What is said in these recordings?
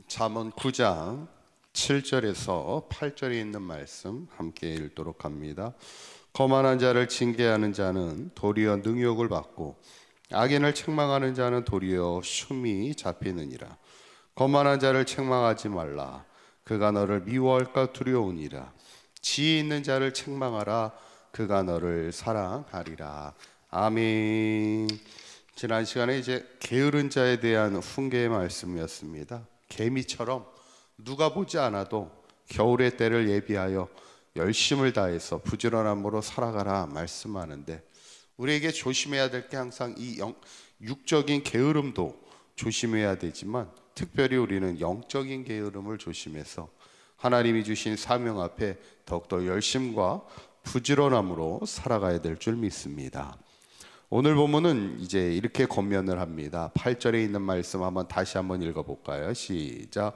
잠언 9장 7절에서 8절에 있는 말씀 함께 읽도록 합니다. 거만한 자를 징계하는 자는 도리어 능욕을 받고 악인을 책망하는 자는 도리어 흉이 잡히느니라. 거만한 자를 책망하지 말라. 그가 너를 미워할까 두려우니라. 지혜 있는 자를 책망하라. 그가 너를 사랑하리라. 아멘. 지난 시간에 이제 게으른 자에 대한 훈계의 말씀이었습니다. 개미처럼 누가 보지 않아도 겨울의 때를 예비하여 열심을 다해서 부지런함으로 살아가라 말씀하는데, 우리에게 조심해야 될 게 항상 이 육적인 게으름도 조심해야 되지만 특별히 우리는 영적인 게으름을 조심해서 하나님이 주신 사명 앞에 더욱더 열심과 부지런함으로 살아가야 될 줄 믿습니다. 오늘 본문은 이제 이렇게 권면을 합니다. 8절에 있는 말씀 다시 한번 읽어볼까요? 시작.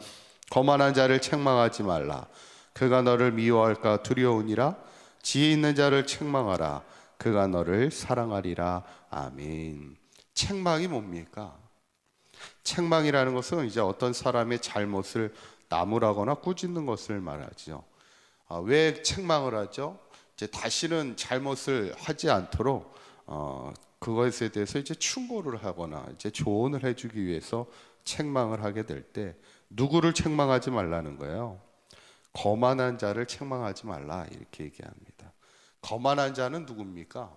거만한 자를 책망하지 말라. 그가 너를 미워할까 두려우니라. 지혜 있는 자를 책망하라. 그가 너를 사랑하리라. 아멘. 책망이 뭡니까? 책망이라는 것은 이제 어떤 사람의 잘못을 나무라거나 꾸짖는 것을 말하죠. 왜 책망을 하죠? 이제 다시는 잘못을 하지 않도록 그것에 대해서 이제 충고를 하거나 이제 조언을 해주기 위해서 책망을 하게 될 때 누구를 책망하지 말라는 거예요? 거만한 자를 책망하지 말라 이렇게 얘기합니다. 거만한 자는 누굽니까?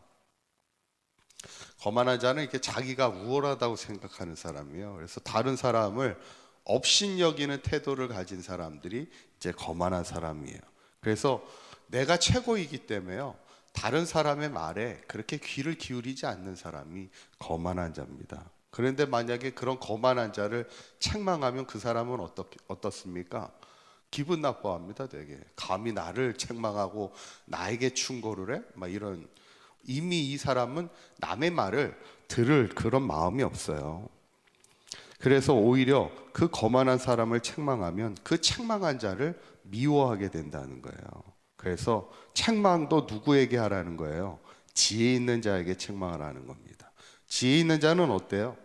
거만한 자는 이렇게 자기가 우월하다고 생각하는 사람이에요. 그래서 다른 사람을 업신여기는 태도를 가진 사람들이 이제 거만한 사람이에요. 그래서 내가 최고이기 때문에요, 다른 사람의 말에 그렇게 귀를 기울이지 않는 사람이 거만한 자입니다. 그런데 만약에 그런 거만한 자를 책망하면 그 사람은 어떻습니까? 기분 나빠합니다. 되게 감히 나를 책망하고 나에게 충고를 해? 막 이런, 이미 이 사람은 남의 말을 들을 그런 마음이 없어요. 그래서 오히려 그 거만한 사람을 책망하면 그 책망한 자를 미워하게 된다는 거예요. 그래서 책망도 누구에게 하라는 거예요? 지혜 있는 자에게 책망을 하는 겁니다. 지혜 있는 자는 어때요?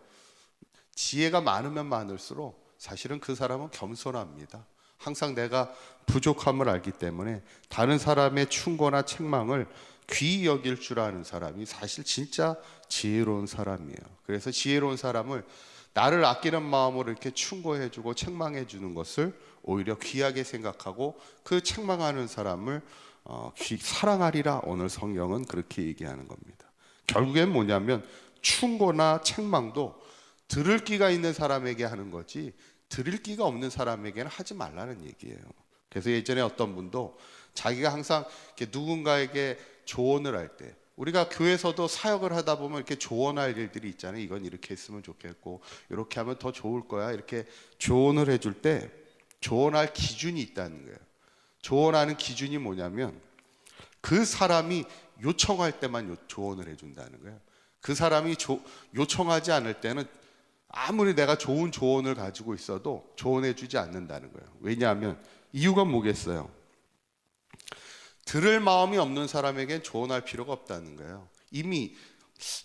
지혜가 많으면 많을수록 사실은 그 사람은 겸손합니다. 항상 내가 부족함을 알기 때문에 다른 사람의 충고나 책망을 귀히 여길 줄 아는 사람이 사실 진짜 지혜로운 사람이에요. 그래서 지혜로운 사람을 나를 아끼는 마음으로 이렇게 충고해주고 책망해주는 것을 오히려 귀하게 생각하고 그 책망하는 사람을 사랑하리라. 오늘 성경은 그렇게 얘기하는 겁니다. 결국엔 뭐냐면 충고나 책망도 들을 끼가 있는 사람에게 하는 거지 들을 끼가 없는 사람에게는 하지 말라는 얘기예요. 그래서 예전에 어떤 분도 자기가 항상 이렇게 누군가에게 조언을 할 때, 우리가 교회에서도 사역을 하다 보면 이렇게 조언할 일들이 있잖아요. 이건 이렇게 했으면 좋겠고 이렇게 하면 더 좋을 거야. 이렇게 조언을 해줄 때 조언할 기준이 있다는 거예요. 조언하는 기준이 뭐냐면 그 사람이 요청할 때만 조언을 해준다는 거예요. 그 사람이 요청하지 않을 때는 아무리 내가 좋은 조언을 가지고 있어도 조언해주지 않는다는 거예요. 왜냐하면 이유가 뭐겠어요? 들을 마음이 없는 사람에겐 조언할 필요가 없다는 거예요. 이미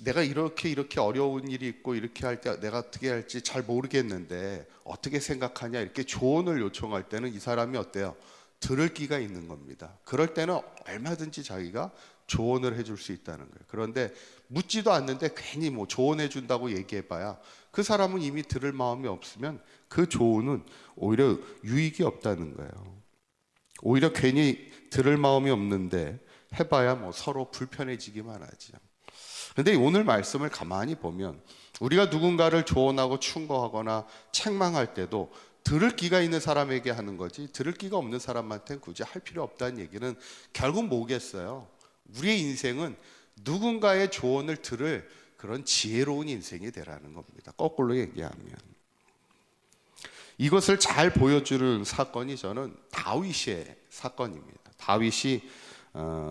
내가 이렇게 어려운 일이 있고 이렇게 할 때 내가 어떻게 할지 잘 모르겠는데 어떻게 생각하냐 이렇게 조언을 요청할 때는 이 사람이 어때요? 들을 끼가 있는 겁니다. 그럴 때는 얼마든지 자기가 조언을 해줄 수 있다는 거예요. 그런데 묻지도 않는데 괜히 뭐 조언해 준다고 얘기해봐야 그 사람은 이미 들을 마음이 없으면 그 조언은 오히려 유익이 없다는 거예요. 오히려 괜히 들을 마음이 없는데 해봐야 뭐 서로 불편해지기만 하죠. 그런데 오늘 말씀을 가만히 보면 우리가 누군가를 조언하고 충고하거나 책망할 때도 들을 끼가 있는 사람에게 하는 거지 들을 끼가 없는 사람한테는 굳이 할 필요 없다는 얘기는 결국 뭐겠어요? 우리의 인생은 누군가의 조언을 들을 그런 지혜로운 인생이 되라는 겁니다. 거꾸로 얘기하면 이것을 잘 보여주는 사건이 저는 다윗의 사건입니다. 다윗이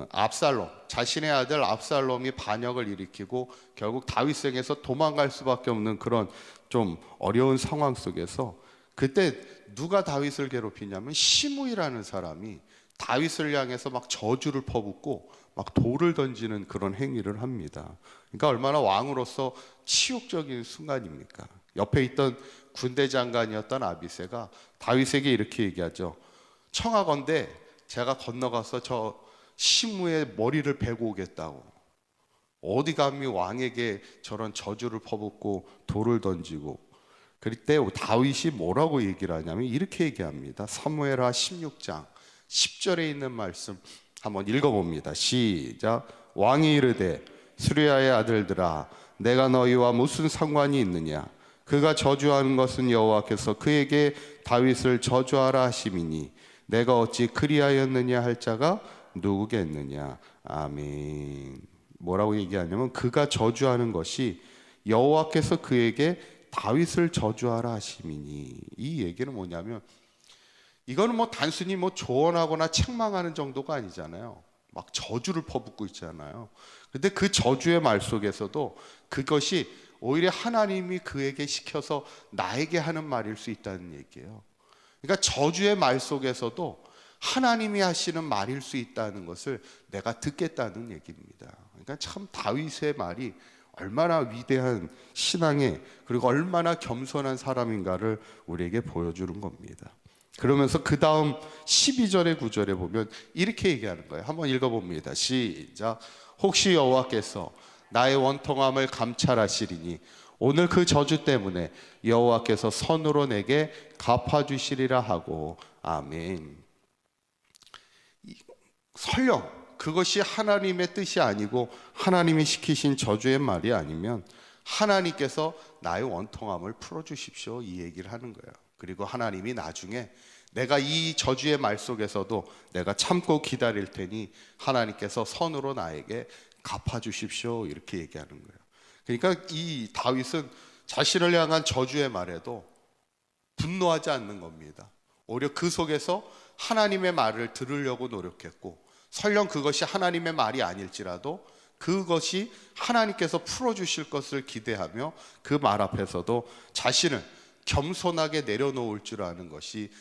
압살롬, 자신의 아들 압살롬이 반역을 일으키고 결국 다윗에게서 도망갈 수밖에 없는 그런 좀 어려운 상황 속에서 그때 누가 다윗을 괴롭히냐면 시므이라는 사람이 다윗을 향해서 막 저주를 퍼붓고 막 돌을 던지는 그런 행위를 합니다. 그러니까 얼마나 왕으로서 치욕적인 순간입니까? 옆에 있던 군대 장관이었던 아비새가 다윗에게 이렇게 얘기하죠. 청하건대 제가 건너가서 저 시므의 머리를 베고 오겠다고. 어디 감히 왕에게 저런 저주를 퍼붓고 돌을 던지고. 그때 다윗이 뭐라고 얘기를 하냐면 이렇게 얘기합니다. 사무엘하 16장 10절에 있는 말씀 한번 읽어봅니다. 시작. 왕이 이르되 수리아의 아들들아 내가 너희와 무슨 상관이 있느냐. 그가 저주하는 것은 여호와께서 그에게 다윗을 저주하라 하심이니 내가 어찌 그리하였느냐 할 자가 누구겠느냐. 아멘. 뭐라고 얘기하냐면 그가 저주하는 것이 여호와께서 그에게 다윗을 저주하라 하심이니. 이 얘기는 뭐냐면 이거는 뭐 단순히 뭐 조언하거나 책망하는 정도가 아니잖아요. 막 저주를 퍼붓고 있잖아요. 근데 그 저주의 말 속에서도 그것이 오히려 하나님이 그에게 시켜서 나에게 하는 말일 수 있다는 얘기예요. 그러니까 저주의 말 속에서도 하나님이 하시는 말일 수 있다는 것을 내가 듣겠다는 얘기입니다. 그러니까 참 다윗의 말이 얼마나 위대한 신앙의 그리고 얼마나 겸손한 사람인가를 우리에게 보여주는 겁니다. 그러면서 그 다음 12절의 9절에 보면 이렇게 얘기하는 거예요. 한번 읽어봅니다. 시작. 혹시 여호와께서 나의 원통함을 감찰하시리니 오늘 그 저주 때문에 여호와께서 선으로 내게 갚아주시리라 하고. 아멘. 설령 그것이 하나님의 뜻이 아니고 하나님이 시키신 저주의 말이 아니면 하나님께서 나의 원통함을 풀어주십시오 이 얘기를 하는 거예요. 그리고 하나님이 나중에 내가 이 저주의 말 속에서도 내가 참고 기다릴 테니 하나님께서 선으로 나에게 갚아주십시오 이렇게 얘기하는 거예요. 그러니까 이 다윗은 자신을 향한 저주의 말에도 분노하지 않는 겁니다. 오히려 그 속에서 하나님의 말을 들으려고 노력했고 설령 그것이 하나님의 말이 아닐지라도 그것이 하나님께서 풀어주실 것을 기대하며 그 말 앞에서도 자신을 겸손하게 내려놓을 줄 아는 것이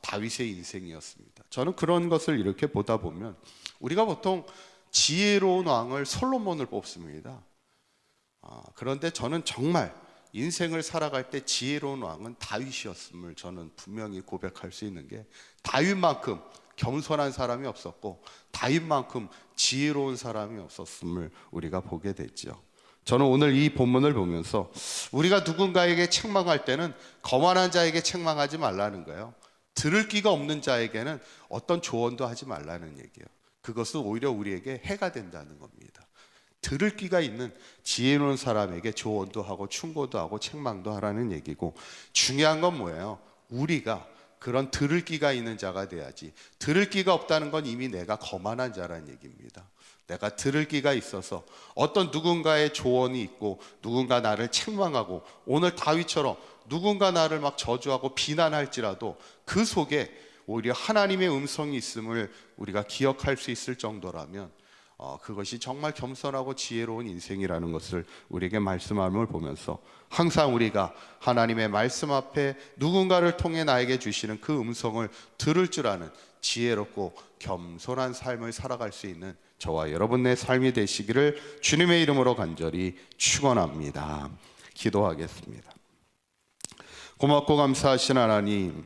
다윗의 인생이었습니다. 저는 그런 것을 이렇게 보다 보면 우리가 보통 지혜로운 왕을 솔로몬을 뽑습니다. 그런데 저는 정말 인생을 살아갈 때 지혜로운 왕은 다윗이었음을 저는 분명히 고백할 수 있는 게 다윗만큼 겸손한 사람이 없었고 다윗만큼 지혜로운 사람이 없었음을 우리가 보게 됐죠. 저는 오늘 이 본문을 보면서 우리가 누군가에게 책망할 때는 거만한 자에게 책망하지 말라는 거예요. 들을 끼가 없는 자에게는 어떤 조언도 하지 말라는 얘기예요. 그것은 오히려 우리에게 해가 된다는 겁니다. 들을 끼가 있는 지혜로운 사람에게 조언도 하고 충고도 하고 책망도 하라는 얘기고, 중요한 건 뭐예요? 우리가 그런 들을 끼가 있는 자가 돼야지. 들을 끼가 없다는 건 이미 내가 거만한 자라는 얘기입니다. 내가 들을 끼가 있어서 어떤 누군가의 조언이 있고 누군가 나를 책망하고 오늘 다윗처럼 누군가 나를 막 저주하고 비난할지라도 그 속에 오히려 하나님의 음성이 있음을 우리가 기억할 수 있을 정도라면 그것이 정말 겸손하고 지혜로운 인생이라는 것을 우리에게 말씀함을 보면서 항상 우리가 하나님의 말씀 앞에 누군가를 통해 나에게 주시는 그 음성을 들을 줄 아는 지혜롭고 겸손한 삶을 살아갈 수 있는 저와 여러분의 삶이 되시기를 주님의 이름으로 간절히 축원합니다. 기도하겠습니다. 고맙고 감사하신 하나님,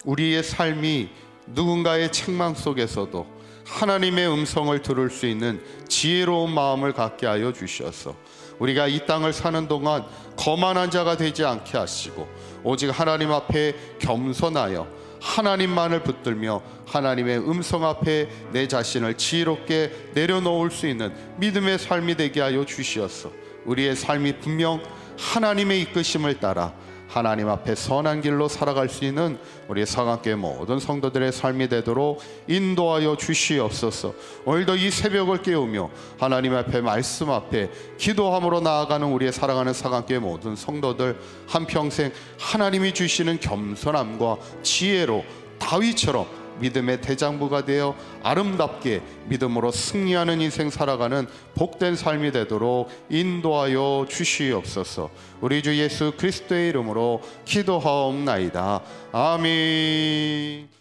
우리의 삶이 누군가의 책망 속에서도 하나님의 음성을 들을 수 있는 지혜로운 마음을 갖게 하여 주셔서 우리가 이 땅을 사는 동안 거만한 자가 되지 않게 하시고 오직 하나님 앞에 겸손하여 하나님만을 붙들며 하나님의 음성 앞에 내 자신을 지혜롭게 내려놓을 수 있는 믿음의 삶이 되게 하여 주시옵소서. 우리의 삶이 분명 하나님의 이끄심을 따라 하나님 앞에 선한 길로 살아갈 수 있는 우리 사강교회 모든 성도들의 삶이 되도록 인도하여 주시옵소서. 오늘도 이 새벽을 깨우며 하나님 앞에 말씀 앞에 기도함으로 나아가는 우리의 사랑하는 사강교회 모든 성도들 한평생 하나님이 주시는 겸손함과 지혜로 다윗처럼 믿음의 대장부가 되어 아름답게 믿음으로 승리하는 인생 살아가는 복된 삶이 되도록 인도하여 주시옵소서. 우리 주 예수 그리스도의 이름으로 기도하옵나이다. 아멘.